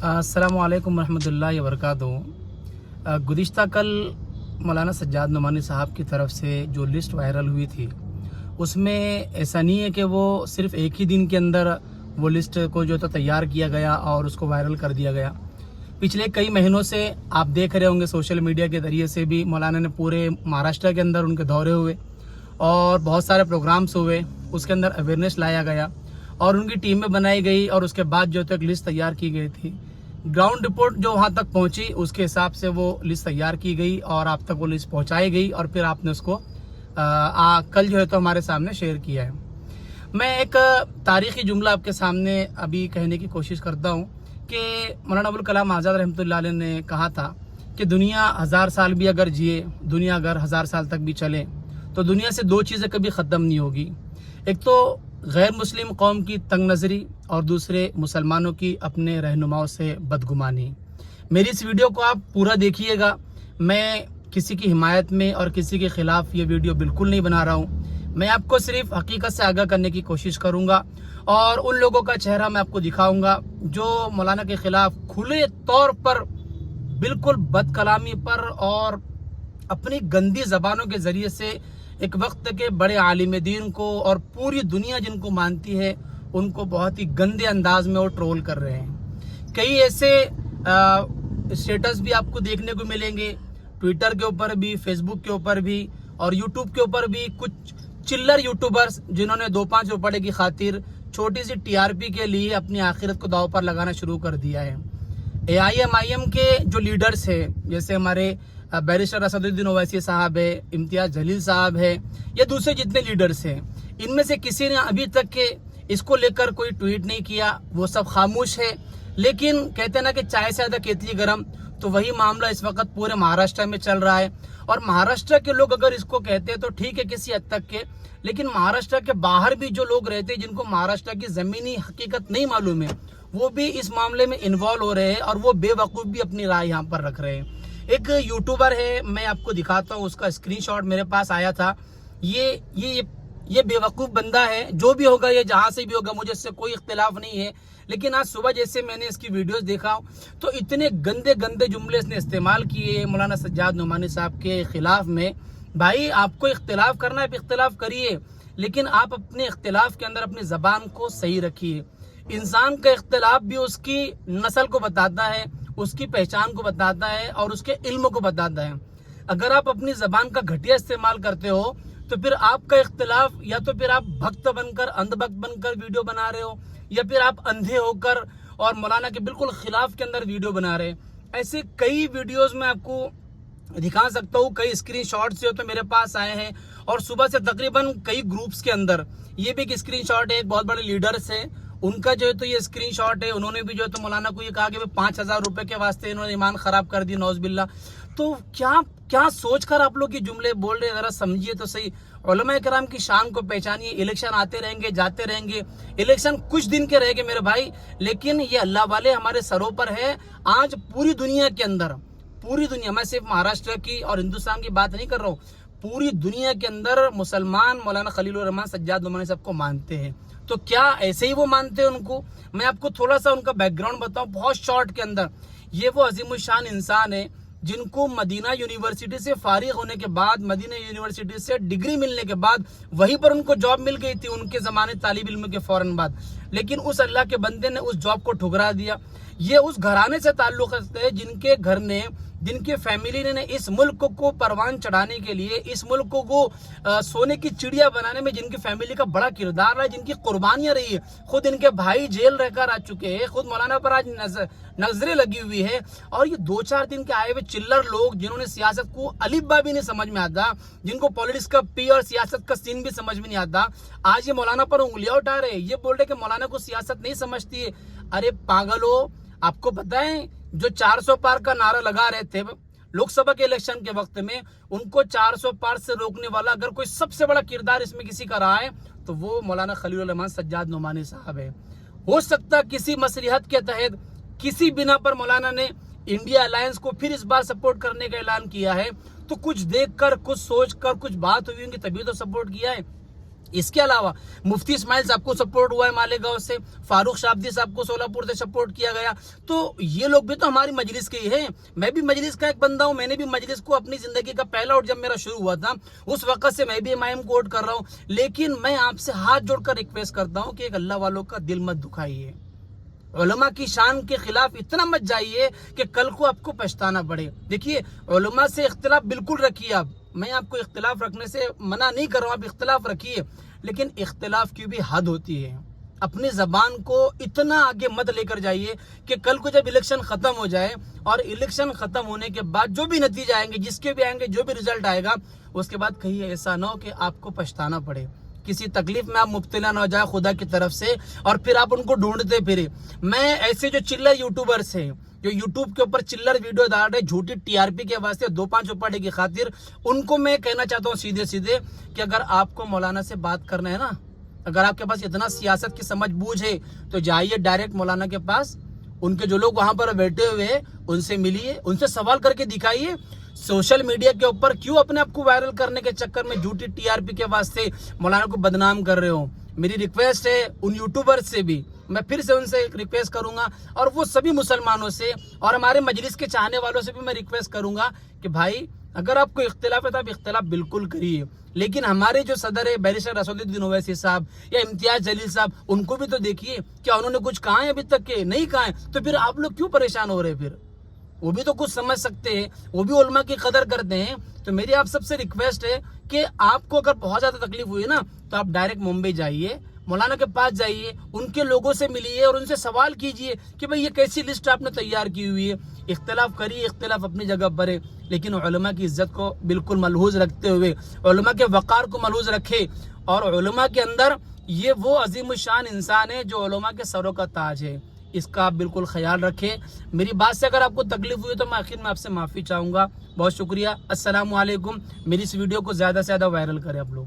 अस्सलाम वालेकुम रहमतुल्लाहि व बरकातहू। गुज़िश्ता कल मौलाना सज्जाद नोमानी साहब की तरफ से जो लिस्ट वायरल हुई थी, उसमें ऐसा नहीं है कि वो सिर्फ़ एक ही दिन के अंदर वो लिस्ट को जो तो तैयार किया गया और उसको वायरल कर दिया गया। पिछले कई महीनों से आप देख रहे होंगे सोशल मीडिया के ज़रिए से भी मौलाना ने पूरे महाराष्ट्र के अंदर उनके दौरे हुए और बहुत सारे प्रोग्राम्स हुए, उसके अंदर अवेयरनेस लाया गया और उनकी टीमें बनाई गई और उसके बाद जो तो एक लिस्ट तैयार की गई थी। ग्राउंड रिपोर्ट जो वहाँ तक पहुँची उसके हिसाब से वो लिस्ट तैयार की गई और आप तक वो लिस्ट पहुँचाई गई और फिर आपने उसको कल जो है तो हमारे सामने शेयर किया है। मैं एक तारीख़ी जुमला आपके सामने अभी कहने की कोशिश करता हूँ कि मौलाना अबुल कलाम आज़ाद रहमतुल्लाह अलैह ने कहा था कि दुनिया 1000 साल भी अगर जिए, दुनिया अगर 1000 साल तक भी चले तो दुनिया से दो चीज़ें कभी ख़त्म नहीं होगी। एक तो गैर मुस्लिम कौम की तंग नज़री और दूसरे मुसलमानों की अपने रहनुमाओं से बदगुमानी। मेरी इस वीडियो को आप पूरा देखिएगा। मैं किसी की हिमायत में और किसी के ख़िलाफ़ ये वीडियो बिल्कुल नहीं बना रहा हूँ। मैं आपको सिर्फ हकीकत से आगाह करने की कोशिश करूँगा और उन लोगों का चेहरा मैं आपको दिखाऊँगा जो मौलाना के ख़िलाफ़ खुले तौर पर बिल्कुल बदकलामी पर और अपनी गंदी ज़बानों के ज़रिए से एक वक्त के बड़े आलिम दीन को और पूरी दुनिया जिनको मानती है उनको बहुत ही गंदे अंदाज में वो ट्रोल कर रहे हैं। कई ऐसे स्टेटस भी आपको देखने को मिलेंगे, ट्विटर के ऊपर भी, फेसबुक के ऊपर भी और यूट्यूब के ऊपर भी, कुछ चिल्लर यूट्यूबर्स जिन्होंने 2-5 रुपये की खातिर छोटी सी टीआरपी के लिए अपनी आखिरत को दाव पर लगाना शुरू कर दिया है। AIM के जो लीडर्स हैं, जैसे हमारे बैरिस्टर असदुद्दीन ओवैसी साहब है, इम्तियाज़ जलील साहब है या दूसरे जितने लीडर्स हैं, इनमें से किसी ने अभी तक के इसको लेकर कोई ट्वीट नहीं किया। वो सब खामोश है। लेकिन कहते हैं ना कि चाय से ज़्यादा केतली गरम, तो वही मामला इस वक्त पूरे महाराष्ट्र में चल रहा है। और महाराष्ट्र के लोग अगर इसको कहते हैं तो ठीक है किसी हद तक के, लेकिन महाराष्ट्र के बाहर भी जो लोग रहते हैं जिनको महाराष्ट्र की ज़मीनी हकीकत नहीं मालूम है, वो भी इस मामले में इन्वॉल्व हो रहे हैं और वो बेवकूफ़ भी अपनी राय यहाँ पर रख रहे हैं। एक यूट्यूबर है, मैं आपको दिखाता हूँ, उसका स्क्रीनशॉट मेरे पास आया था। ये बेवकूफ़ बंदा है, जो भी होगा, ये जहाँ से भी होगा, मुझे इससे कोई इख्तिलाफ नहीं है। लेकिन आज सुबह जैसे मैंने इसकी वीडियोस देखा तो इतने गंदे गंदे जुमले इसने इस्तेमाल किए मौलाना सज्जाद नोमानी साहब के ख़िलाफ़ में। भाई, आपको इख्तिलाफ करना है, इख्तिलाफ करिए, लेकिन आप अपने इख्तिलाफ के अंदर अपनी ज़बान को सही रखिए। इंसान का इख्तिलाफ भी उसकी नस्ल को बताता है, उसकी पहचान को बताता है और उसके इल्म को बताता है। अगर आप अपनी ज़बान का घटिया इस्तेमाल करते हो तो फिर आपका इख्तिलाफ या तो फिर आप भक्त बनकर, अंधभक्त बनकर वीडियो बना रहे हो, या फिर आप अंधे होकर और मौलाना के बिल्कुल खिलाफ के अंदर वीडियो बना रहे हैं। ऐसे कई वीडियोस में आपको दिखा सकता हूँ, कई स्क्रीनशॉट्स जो तो मेरे पास आए हैं और सुबह से तकरीबन कई ग्रुप्स के अंदर ये भी एक स्क्रीनशॉट है, एक बहुत बड़े लीडर्स है, उनका जो है तो ये स्क्रीनशॉट है। उन्होंने भी जो है तो मौलाना को ये कहा कि 5000 रुपए के वास्ते इन्होंने ईमान खराब कर दी, नौज़बिल्ला। तो क्या सोचकर आप लोग ये जुमले बोल रहे हैं, जरा समझिए तो सही। उलमा कराम की शान को पहचानिए। इलेक्शन आते रहेंगे, जाते रहेंगे, इलेक्शन कुछ दिन के रहेंगे मेरे भाई, लेकिन ये अल्लाह वाले हमारे सरों पर है। आज पूरी दुनिया के अंदर, पूरी दुनिया, मैं सिर्फ महाराष्ट्र की और हिंदुस्तान की बात नहीं कर रहा हूँ, पूरी दुनिया के अंदर मुसलमान मौलाना खलीलुर रहमान सज्जाद नोमानी साहब को मानते हैं। तो क्या ऐसे ही वो मानते हैं उनको? मैं आपको थोड़ा सा उनका बैकग्राउंड बताऊं बहुत शॉर्ट के अंदर। ये वो अजीमुशान इंसान है जिनको मदीना यूनिवर्सिटी से फारिग होने के बाद, मदीना यूनिवर्सिटी से डिग्री मिलने के बाद वहीं पर उनको जॉब मिल गई थी उनके ज़माने तालिब इल्म के फ़ौरन बाद, लेकिन उस अल्लाह के बंदे ने उस जॉब को ठुकरा दिया। ये उस घराने से ताल्लुक़ रखते हैं जिनके घर ने, जिनके फैमिली ने इस मुल्क को परवान चढ़ाने के लिए, इस मुल्क को सोने की चिड़िया बनाने में जिनकी फैमिली का बड़ा किरदार रहा है, जिनकी कुर्बानियां रही है। खुद इनके भाई जेल रहकर आ चुके हैं, खुद मौलाना पर आज नजरें लगी हुई है। और ये 2-4 दिन के आए हुए चिल्लर लोग जिन्होंने सियासत को अलिब्बा भी नहीं समझ में आता, जिनको पॉलिटिक्स का पी और सियासत का सीन भी समझ में नहीं आता, आज ये मौलाना पर उंगलियां उठा रहे हैं। ये बोल रहे कि मौलाना को सियासत नहीं समझती है। अरे पागलो, आपको पता है जो 400 पार का नारा लगा रहे थे लोकसभा के इलेक्शन के वक्त में, उनको 400 पार से रोकने वाला अगर कोई सबसे बड़ा किरदार इसमें किसी का रहा है तो वो मौलाना खलीलुर रहमान सज्जाद नोमानी साहब है। हो सकता किसी मसलिहत के तहत, किसी बिना पर मौलाना ने इंडिया अलायंस को फिर इस बार सपोर्ट करने का ऐलान किया है, तो कुछ देखकर, कुछ सोचकर, कुछ बात हुई होंगी तभी तो सपोर्ट किया है। इसके अलावा मुफ्ती इस्माइल साहब को सपोर्ट हुआ है मालेगांव से, फारूक शाब्दी साहब को सोलापुर से सपोर्ट किया गया। तो ये लोग भी तो हमारी मजलिस के ही हैं। मैं भी मजलिस का एक बंदा हूँ, मैंने भी मजलिस को अपनी जिंदगी का पहला वोट जब मेरा शुरू हुआ था उस वक्त से मैं भी इमाम को वोट कर रहा हूँ। लेकिन मैं आपसे हाथ जोड़कर रिक्वेस्ट करता हूँ कि एक अल्लाह वालों का दिल मत दुखाइए, उलमा की शान के खिलाफ इतना मत जाइए कि कल को आपको पछताना पड़े। देखिए, उलमा से इख्तिलाफ बिल्कुल रखिए आप, मैं आपको इख्तिलाफ रखने से मना नहीं कर रहा हूँ, आप इख्तिलाफ रखिए, लेकिन इख्तिलाफ की भी हद होती है। अपनी ज़बान को इतना आगे मत लेकर जाइए कि कल को जब इलेक्शन ख़त्म हो जाए और इलेक्शन ख़त्म होने के बाद जो भी नतीजे आएंगे, जिसके भी आएंगे, जो भी रिजल्ट आएगा, उसके बाद कहीं ऐसा ना हो कि आपको पछताना पड़े, किसी तकलीफ में आप मुब्तला ना हो जाए खुदा की तरफ से और फिर आप उनको ढूंढते फिरे। मैं ऐसे जो चिल्लर यूट्यूबर्स हैं जो यूट्यूब के ऊपर चिल्लर वीडियो डाल रहे झूठी टीआरपी के वास्ते 2-5 चौपाटे की खातिर, उनको मैं कहना चाहता हूँ सीधे सीधे कि अगर आपको मौलाना से बात करना है ना, अगर आपके पास इतना सियासत की समझ बूझ है तो जाइए डायरेक्ट मौलाना के पास, उनके जो लोग वहां पर बैठे हुए हैं उनसे मिलिए, उनसे सवाल करके दिखाइए। सोशल मीडिया के ऊपर क्यों अपने आप को वायरल करने के चक्कर में झूठी टीआरपी के वास्ते मौलाना को बदनाम कर रहे हो। मेरी रिक्वेस्ट है उन यूट्यूबर्स से भी, मैं फिर से उनसे रिक्वेस्ट करूंगा और वो सभी मुसलमानों से और हमारे मजलिस के चाहने वालों से भी मैं रिक्वेस्ट करूंगा कि भाई अगर आपको इख्तिलाफ है तो आप इख्तिलाफ बिल्कुल करिए, लेकिन हमारे जो सदर है बैरिस्टर रसूलुद्दीन ओवैसी साहब या इम्तियाज जलील साहब, उनको भी तो देखिए, क्या उन्होंने कुछ कहा है अभी तक के? नहीं कहा है, तो फिर आप लोग क्यों परेशान हो रहे हैं? फिर वो भी तो कुछ समझ सकते हैं, वो भी उलमा की कदर करते हैं। तो मेरी आप सबसे रिक्वेस्ट है कि आपको अगर बहुत ज्यादा तकलीफ हुई है ना तो आप डायरेक्ट मुंबई जाइए, मौलाना के पास जाइए, उनके लोगों से मिलिए और उनसे सवाल कीजिए कि भाई ये कैसी लिस्ट आपने तैयार की हुई है। इख्तिलाफ करिए, इख्तिलाफ अपनी जगह पर है, लेकिन उलमा की इज्जत को बिल्कुल मलहूज रखते हुए, उलमा के वक़ार को मलहूज रखे और उलमा के अंदर ये वो अजीम शान इंसान है जो उलमा के सरों का ताज है, इसका आप बिल्कुल ख्याल रखें। मेरी बात से अगर आपको तकलीफ हुई तो मैं आखिर में आपसे माफ़ी चाहूँगा। बहुत शुक्रिया। अस्सलामु अलैकुम। मेरी इस वीडियो को ज़्यादा से ज़्यादा वायरल करें आप लोग।